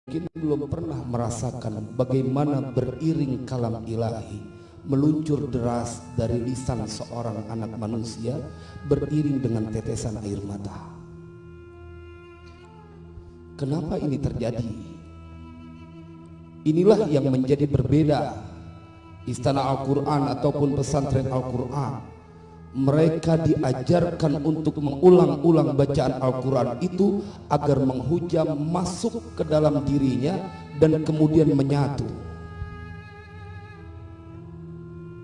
mungkin belum pernah merasakan bagaimana beriring kalam ilahi meluncur deras dari lisan seorang anak manusia beriring dengan tetesan air mata. Kenapa ini terjadi? Inilah yang menjadi berbeda Istana Al-Quran ataupun pesantren Al-Quran. Mereka diajarkan untuk mengulang-ulang bacaan Al-Quran itu agar menghujam masuk ke dalam dirinya dan kemudian menyatu.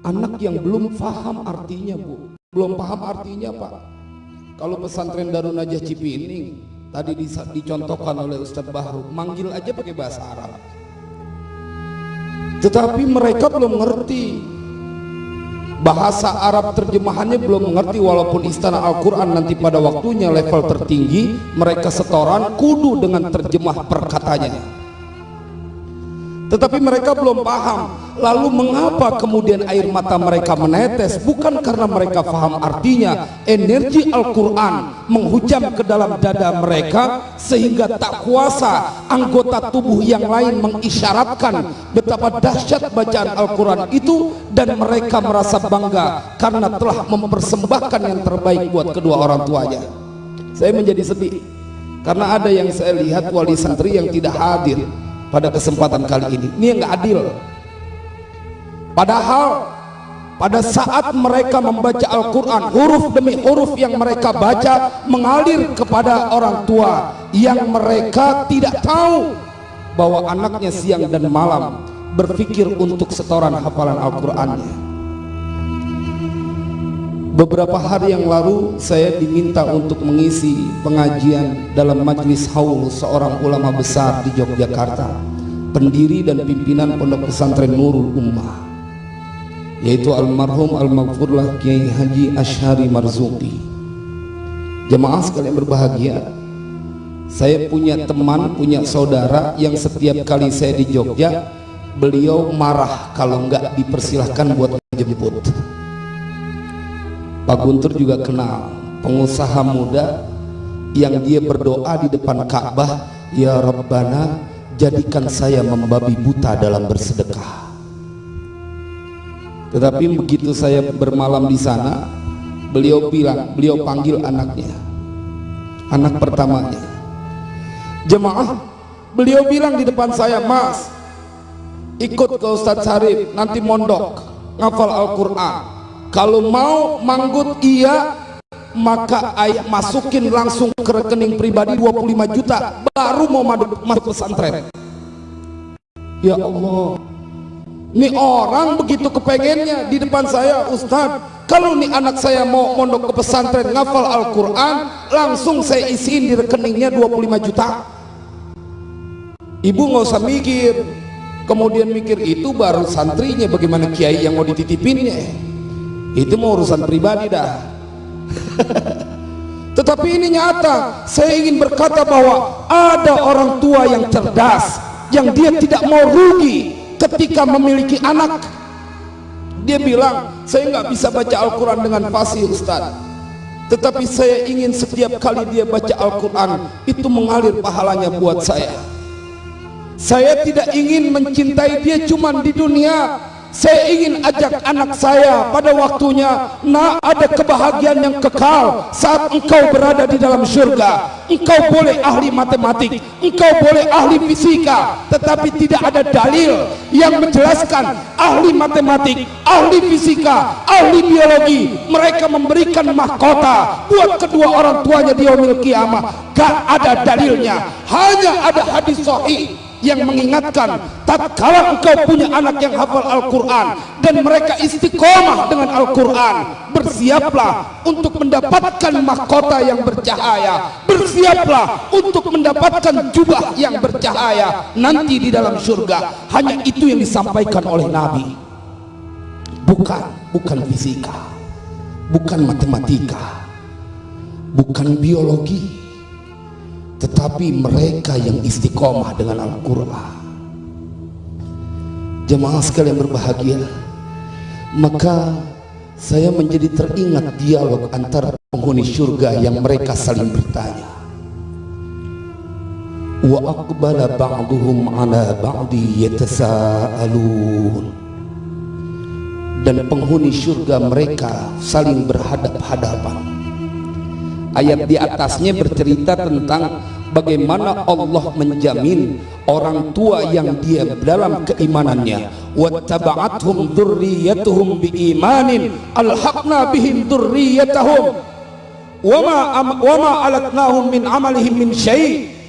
Anak yang belum paham artinya, Bu, belum paham artinya, Pak. Kalau pesantren Darun Najah Cipining tadi dicontohkan oleh Ustadz Bahru, manggil aja pakai bahasa Arab. Tetapi mereka belum ngerti bahasa Arab, terjemahannya belum mengerti. Walaupun Istana Al-Quran nanti pada waktunya level tertinggi, mereka setoran kudu dengan terjemah perkatanya, tetapi mereka belum paham. Lalu mengapa kemudian air mata mereka menetes? Bukan karena mereka paham artinya. Energi Al-Quran menghujam ke dalam dada mereka sehingga tak kuasa anggota tubuh yang lain mengisyaratkan betapa dahsyat bacaan Al-Quran itu, dan mereka merasa bangga karena telah mempersembahkan yang terbaik buat kedua orang tuanya. Saya menjadi sedih karena ada yang saya lihat wali santri yang tidak hadir pada kesempatan kali ini. Ini yang nggak adil. Padahal pada saat mereka membaca Al-Quran, huruf demi huruf yang mereka baca mengalir kepada orang tua yang mereka tidak tahu bahwa anaknya siang dan malam berpikir untuk setoran hafalan Al-Qurannya. Beberapa hari yang lalu saya diminta untuk mengisi pengajian dalam majlis haul seorang ulama besar di Yogyakarta, pendiri dan pimpinan Pondok Pesantren Nurul Ummah, yaitu almarhum al-maghfurlah Kiai Haji Asy'ari Marzuki. Jemaah sekalian berbahagia, saya punya teman, punya saudara yang setiap kali saya di Jogja, beliau marah kalau nggak dipersilahkan buat menjemput. Pak Guntur juga kenal, pengusaha muda yang dia berdoa di depan Ka'bah, ya Rabbana jadikan saya membabi buta dalam bersedekah. Tetapi begitu saya bermalam di sana, beliau panggil anaknya, anak pertamanya. Jemaah, beliau bilang di depan saya, Mas, ikut ke Ustadz Syarif, nanti mondok ngafal Al-Quran. Kalau mau manggut iya, maka masukin langsung ke rekening pribadi 25 juta baru mau masuk pesantren. Ya Allah, ini orang begitu kepengennya di depan saya, Ustadz, kalau nih anak saya mau mondok ke pesantren ngafal Al-Quran, langsung saya isiin di rekeningnya 25 juta. Ibu nggak usah mikir, kemudian mikir itu baru santrinya, bagaimana kiai yang mau dititipinnya, itu mau urusan pribadi dah. Tetapi ini nyata. Saya ingin berkata bahwa ada orang tua yang cerdas, yang dia tidak mau rugi ketika memiliki anak. Dia bilang, saya nggak bisa baca Al-Quran dengan fasih, Ustaz, tetapi saya ingin setiap kali dia baca Al-Quran itu mengalir pahalanya buat saya. Saya tidak ingin mencintai dia cuma di dunia. Saya ingin ajak anak saya pada waktunya, nah, ada kebahagiaan yang kekal saat engkau berada di dalam surga. Engkau boleh ahli matematik, engkau boleh ahli fisika, tetapi tidak ada dalil yang menjelaskan ahli matematik, ahli fisika, ahli biologi mereka memberikan mahkota buat kedua orang tuanya di yaumil qiyamah. Gak ada dalilnya. Hanya ada hadis sahih yang mengingatkan tatkala engkau punya anak yang hafal Al-Quran dan mereka istiqomah dengan Al-Quran, bersiaplah untuk mendapatkan mahkota yang bercahaya, bersiaplah untuk mendapatkan jubah yang bercahaya nanti di dalam surga. Hanya itu yang disampaikan oleh Nabi, bukan fisika, bukan matematika, bukan biologi, tetapi mereka yang istiqomah dengan Al-Quran. Jemaah sekalian berbahagia, maka saya menjadi teringat dialog antara penghuni surga yang mereka saling bertanya, wa aqbala ba'duhum ala ba'di yatasaalun, dan penghuni surga mereka saling berhadap-hadapan. Ayat di atasnya bercerita tentang bagaimana Allah menjamin orang tua yang dia dalam keimanannya, wattaba'athum dzurriyyatuhum biimanin alhaqna bihim dzurriyyatahum wama alatnahum min amalihim min syai'.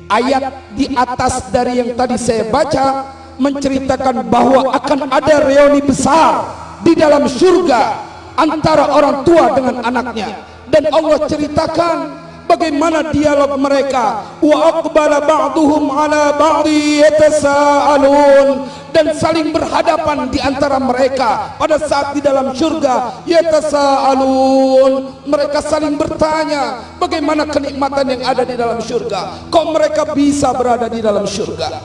Ayat di atas dari yang tadi saya baca menceritakan bahwa akan ada reuni besar di dalam surga antara orang tua dengan anaknya, dan Allah ceritakan bagaimana dialog mereka, wa aqbala ba'duhum ala ba'di yatasaalun, dan saling berhadapan di antara mereka pada saat di dalam surga. Yatasaalun, mereka saling bertanya bagaimana kenikmatan yang ada di dalam surga, kok mereka bisa berada di dalam surga.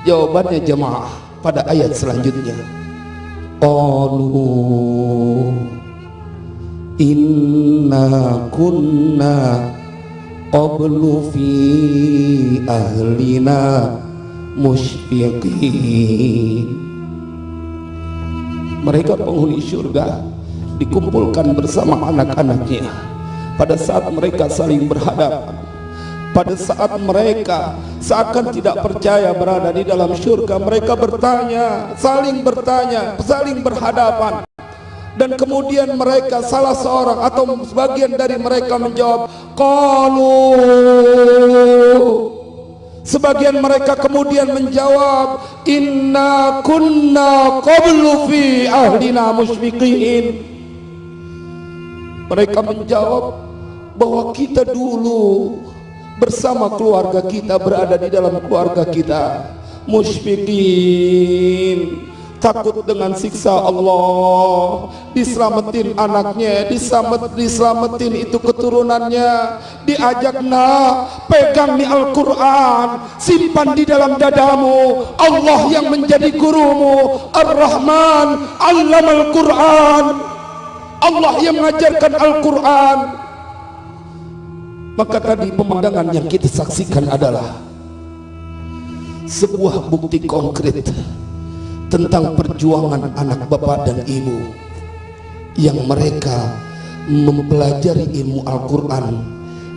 Jawabannya jemaah pada ayat selanjutnya, qalu inna kunna qablu fi ahlina musyfiqin. Mereka penghuni surga dikumpulkan bersama anak-anaknya pada saat mereka saling berhadapan, pada saat mereka seakan tidak percaya berada di dalam surga. Mereka bertanya, saling berhadapan. Dan kemudian mereka, salah seorang atau sebagian dari mereka menjawab, qalu, sebagian mereka kemudian menjawab, inna kunna qablu fi ahlina musyfiqin. Mereka menjawab bahwa kita dulu bersama keluarga kita, berada di dalam keluarga kita, musyfiqin, takut dengan siksa Allah, diselamatin anaknya, diselamatin itu keturunannya, diajak, nah pegang nih Al-Quran, simpan di dalam dadamu, Allah yang menjadi gurumu, Ar-Rahman Allamal Quran, Allah yang mengajarkan Al-Quran. Maka tadi pemandangan yang kita saksikan adalah sebuah bukti konkret tentang perjuangan anak bapak dan ibu yang mereka mempelajari ilmu Al-Quran,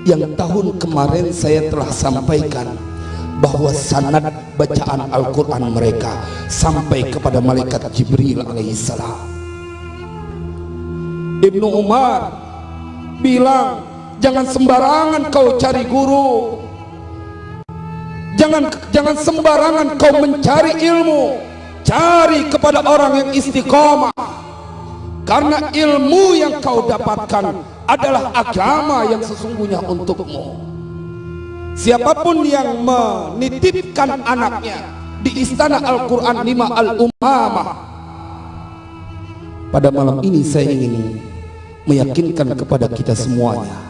yang tahun kemarin saya telah sampaikan bahwa sanad bacaan Al-Quran mereka sampai kepada malaikat Jibril alaihissalam. Ibnu Umar bilang, jangan sembarangan kau cari guru, jangan sembarangan kau mencari ilmu, cari kepada orang yang istiqomah, karena ilmu yang kau dapatkan adalah agama yang sesungguhnya untukmu. Siapapun yang menitipkan anaknya di istana Al-Quran 5 Al-Ummamah, pada malam ini saya ingin meyakinkan kepada kita semuanya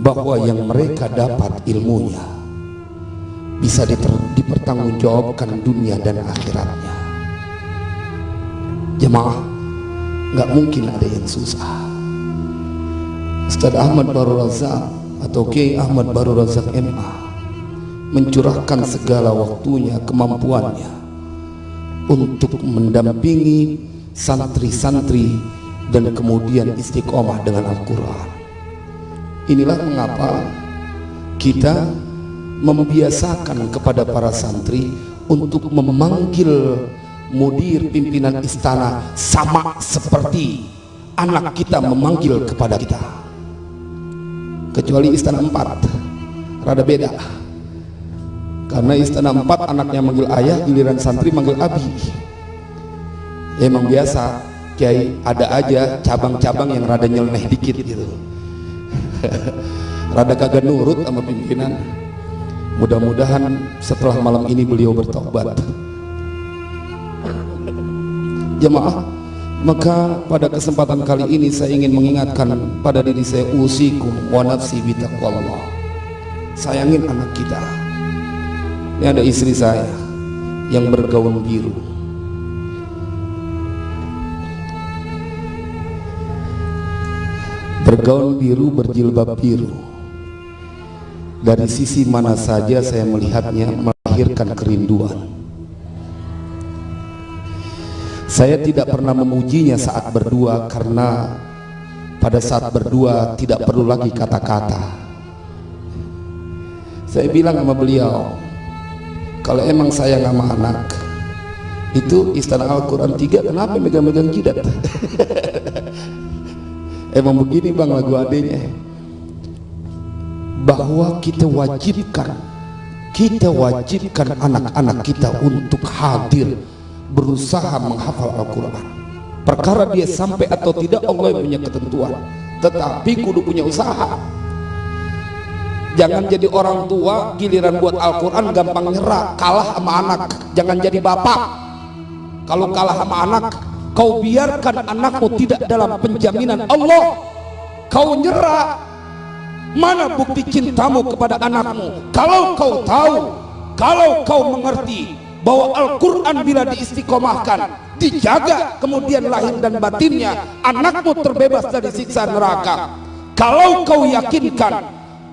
bahwa yang mereka dapat ilmunya bisa dipertanggungjawabkan dunia dan akhiratnya. Jemaah, nggak mungkin ada yang susah. Ustaz Ahmad Baru Razak atau Kiai Ahmad Baru Razak MA mencurahkan segala waktunya, kemampuannya untuk mendampingi santri-santri dan kemudian istiqomah dengan Al-Quran. Inilah mengapa kita membiasakan kepada para santri untuk memanggil mudir pimpinan istana sama seperti anak kita memanggil kepada kita, kecuali istana 4 rada beda, karena istana 4 anaknya manggil ayah, giliran santri manggil abi. Ya, emang biasa Kiai, ada aja cabang-cabang yang rada nyeleneh dikit gitu rada kagak nurut sama pimpinan. Mudah-mudahan setelah malam ini beliau bertobat. Jemaah, maka pada kesempatan kali ini saya ingin mengingatkan pada diri saya, usikum wa nafsi bitaqwallah. Sayangin anak kita. Ini ada istri saya yang bergaun biru, berjilbab biru. Dari sisi mana saja saya melihatnya melahirkan kerinduan. Saya tidak pernah memujinya saat berdua, karena pada saat berdua tidak perlu lagi kata-kata. Saya bilang sama beliau, kalau emang sayang sama anak, itu Istana Al-Quran 3 kenapa megang-megang jidat? Emang begini bang lagu adanya, bahwa kita wajibkan anak-anak kita untuk hadir, berusaha menghafal Al-Quran. Perkara dia sampai atau tidak Allah yang punya ketentuan, tetapi kudu punya usaha. Jangan jadi orang tua giliran buat Al-Quran gampang nyerah, kalah sama anak. Jangan jadi bapak, kalau kalah sama anak kau biarkan anakmu tidak dalam penjaminan Allah, kau nyerah. Mana bukti cintamu kepada anakmu? Kalau kau tahu, kalau kau mengerti bahwa Al-Quran bila diistiqomahkan, dijaga, kemudian lahir dan batinnya, anakmu terbebas dari siksa neraka. Kalau kau yakinkan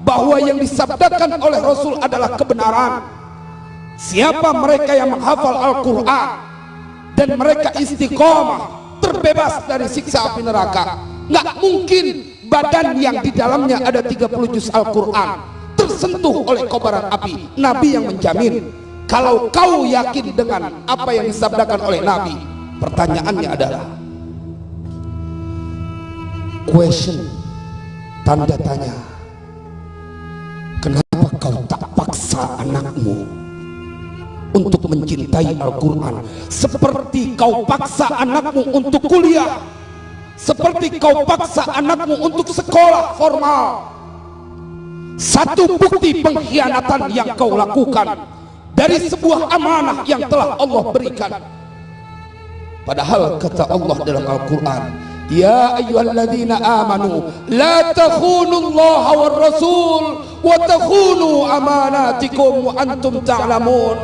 bahwa yang disabdakan oleh Rasul adalah kebenaran, siapa mereka yang menghafal Al-Quran dan mereka istiqomah, terbebas dari siksa api neraka. Nggak mungkin badan yang di dalamnya ada 30 juz Al-Quran tersentuh oleh kobaran api. Nabi yang menjamin. Kalau kau yakin dengan apa yang disabdakan oleh Nabi, pertanyaannya adalah question, tanda tanya, kenapa kau tak paksa anakmu untuk mencintai Al-Quran seperti kau paksa anakmu untuk kuliah, seperti kau paksa anakmu untuk sekolah formal? Satu bukti pengkhianatan yang kau lakukan dari sebuah amanah yang telah Allah berikan. Padahal kata Allah dalam Al-Quran, ya ayyuhalladzina amanu la takhunullaha war rasul wa takhunu amanatikum wa antum ta'lamun.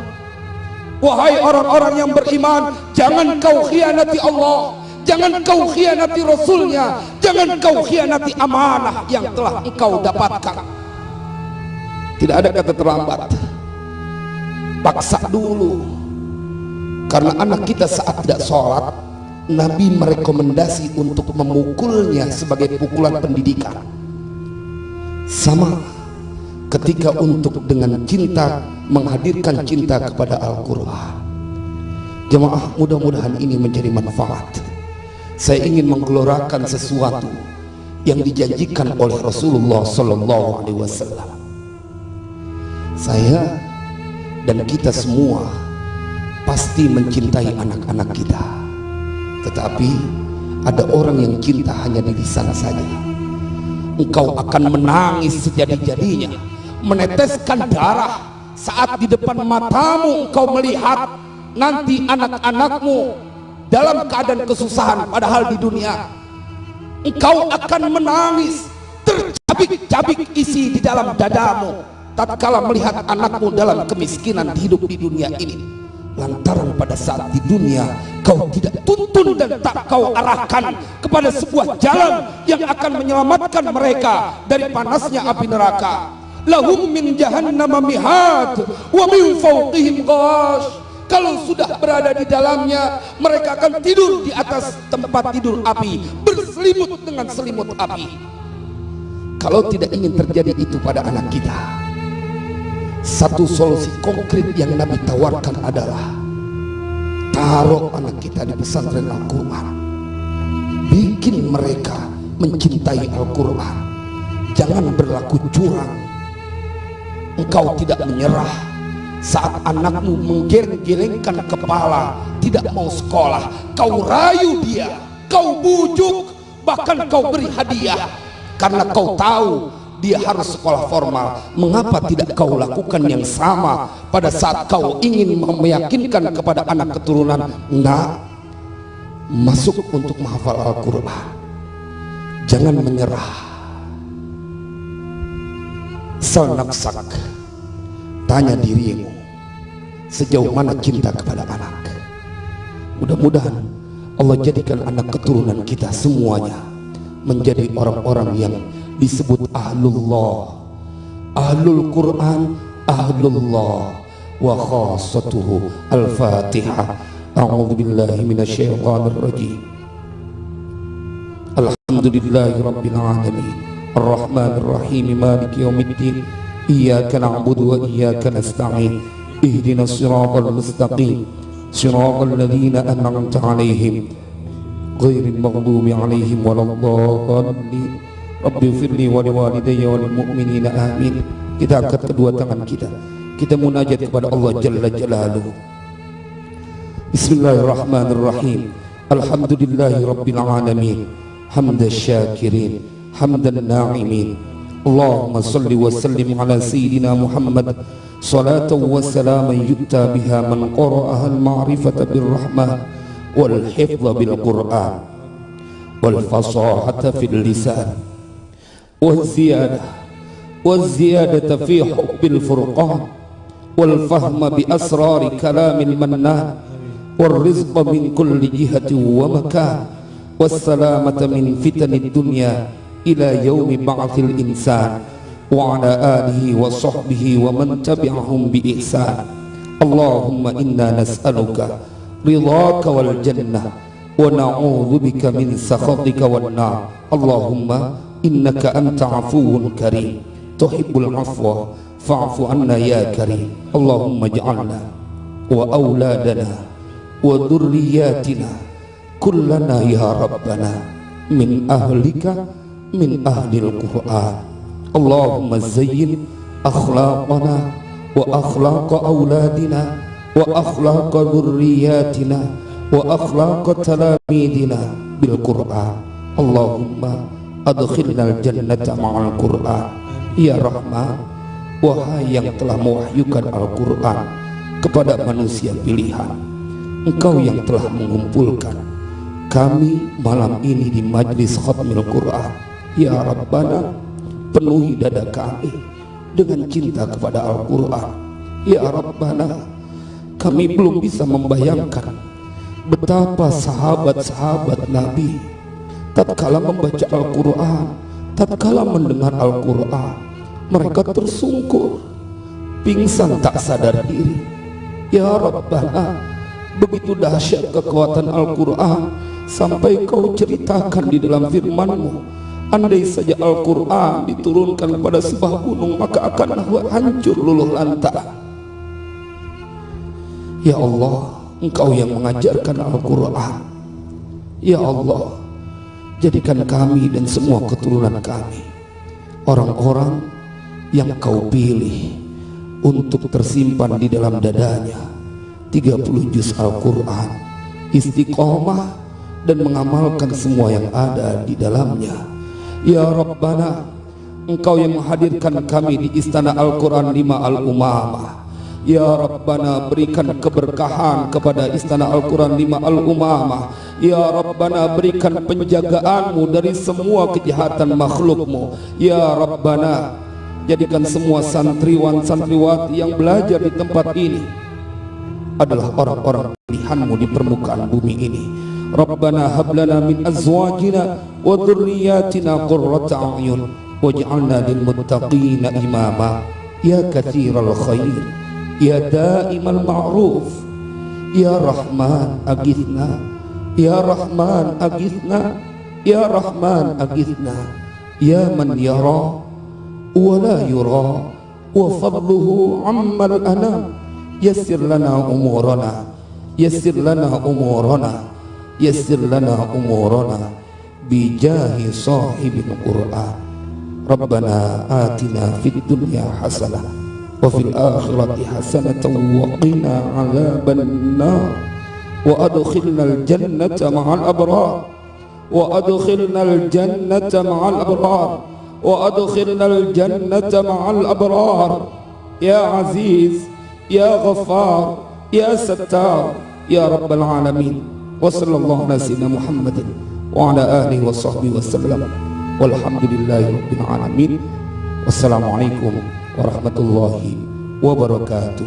Wahai orang-orang yang beriman, jangan kau khianati Allah, jangan kau khianati Rasulnya, jangan kau khianati amanah yang telah engkau dapatkan. Tidak ada kata terlambat. Paksa dulu. Karena anak kita saat tidak sholat, Nabi merekomendasi untuk memukulnya sebagai pukulan pendidikan. Sama ketika untuk dengan cinta menghadirkan cinta kepada Al-Quran. Jemaah, mudah-mudahan ini menjadi manfaat. Saya ingin menggelorakan sesuatu yang dijanjikan oleh Rasulullah Sallallahu Alaihi Wasallam. Saya dan kita semua pasti mencintai anak-anak kita, tetapi ada orang yang cinta hanya di lisan saja. Engkau akan menangis sejadi-jadinya, meneteskan darah saat di depan matamu engkau melihat nanti anak-anakmu dalam keadaan kesusahan, padahal di dunia engkau akan menangis tercabik-cabik isi di dalam dadamu tatkala melihat anakmu dalam kemiskinan hidup di dunia ini, lantaran pada saat di dunia kau tidak tuntun dan tak kau arahkan kepada sebuah jalan yang akan menyelamatkan mereka dari panasnya api neraka. Lahum min jahannam mihad wa min fawqihim ghash. Kalau sudah berada di dalamnya, mereka akan tidur di atas tempat tidur api, berselimut dengan selimut api. Kalau tidak ingin terjadi itu pada anak kita, satu solusi konkret yang Nabi tawarkan adalah taruh anak kita di pesantren Al-Quran, bikin mereka mencintai Al-Quran. Jangan berlaku curang. Engkau tidak menyerah saat anakmu menggeleng-gelengkan kepala, tidak mau sekolah. Kau rayu dia, kau bujuk, bahkan kau beri hadiah, karena kau tahu dia harus sekolah formal. Mengapa tidak kau lakukan yang sama pada saat kau ingin meyakinkan kepada anak keturunan, nah, masuk untuk menghafal Al-Quran? Jangan menyerah. Sal nafsak, tanya dirimu sejauh mana cinta kepada anak. Mudah-mudahan Allah jadikan anak keturunan kita semuanya menjadi orang-orang yang disebut ahlullah, Ahlul Quran ahlullah wa khassatuhu. Al-Fatihah. A'udzu billahi minasyaitonir rajim. Alhamdulillahi rabbil alamin, arrahmanir rahim, maliki yaumiddin, iyyaka na'budu wa iyyaka nasta'in, ihdinas siratal mustaqim, siratal ladzina an'amta 'alaihim ghairil maghdubi 'alaihim waladdallin. Rabbighfirli wa liwalidayya wa lil mu'minina amin. Kita angkat kedua tangan kita munajat kepada Allah Jalla Jalaluhu. Bismillahirrahmanirrahim. Alhamdulillahi rabbil alamin, hamdan syakirin, hamdan na'imin. Allahumma salli wa sallim ala sayyidina Muhammad salatan wa salaman yukta biha man qara'aha al-ma'rifata bir-rahmah wal hifdha bil-Qur'an wal fasahata fil lisan والزيادة في حب الفرقان والفهم بأسرار كلام المنان والرزق من كل جهة ومكان والسلامة من فتن الدنيا إلى يوم بعث الإنسان وعلى آله وصحبه ومن تبعهم بإحسان. اللهم إنا نسألك رضاك والجنة ونعوذ بك من سخطك والنار. اللهم إنك أنت عفو كريم تحب العفو فاعف عنا يا كريم. اللهم اجعلنا وأولادنا وذرياتنا كلنا يا ربنا من أهلك من أهل القرآن. اللهم زين أخلاقنا وأخلاق أولادنا وأخلاق ذرياتنا وأخلاق تلاميذنا بالقرآن. اللهم adkhilna al-jannata ma'al Qur'an. Ya Rahman, wahai yang telah mewahyukan Al-Quran kepada manusia pilihan, Engkau yang telah mengumpulkan kami malam ini di majlis khatmil Quran. Ya Rabbana, penuhi dada kami dengan cinta kepada Al-Quran. Ya Rabbana, kami belum bisa membayangkan betapa sahabat-sahabat Nabi tatkala membaca Al-Quran, tatkala mendengar Al-Quran, mereka tersungkur, pingsan tak sadar diri. Ya Rabbana, begitu dahsyat kekuatan Al-Quran sampai Kau ceritakan di dalam firman-Mu, andai saja Al-Quran diturunkan pada sebuah gunung maka akan hancur luluh lantah. Ya Allah, Engkau yang mengajarkan Al-Quran. Ya Allah, jadikan kami dan semua keturunan kami orang-orang yang Kau pilih untuk tersimpan di dalam dadanya 30 juz Al-Quran, istiqomah dan mengamalkan semua yang ada di dalamnya. Ya Rabbana, Engkau yang menghadirkan kami di Istana Al-Quran 5 Al-Umamah. Ya Rabbana, berikan keberkahan kepada Istana Al-Quran 5 Al-Umamah. Ya Rabbana, berikan penjagaan-Mu dari semua kejahatan makhluk-Mu. Ya Rabbana, jadikan semua santriwan santriwati yang belajar di tempat ini adalah orang-orang pilihan-Mu di permukaan bumi ini. Rabbana hablana min azwajina wa dhurriyyatina qurrata a'yun waj'alna lil muttaqina imama. Ya katsiral khair, ya daimal ma'ruf, ya Rahman aghithna, ya Rahman aghithna, ya Rahman aghithna, ya man yara wa la yura wa fadluhu ammal anam. Yassir lana umurana, yassir lana umurana, yassir lana umurana bijahi sahibil Qur'an. Rabbana atina fid dunya hasanah wa fil akhirati hasanatan wa qina adzaban nar wa adkhilnal jannata ma'al abrar wa adkhilnal jannata ma'al abrar wa adkhilnal jannata ma'al abrar. Ya Aziz, ya Ghaffar, ya Sattar, ya Rabbal Alamin. Wa sallallahu ala sayyidina Muhammadin wa ala alihi wa sahbihi wa sallam. Walhamdulillahi rabbil alamin. Wassalamualaikum warahmatullahi wabarakatuh.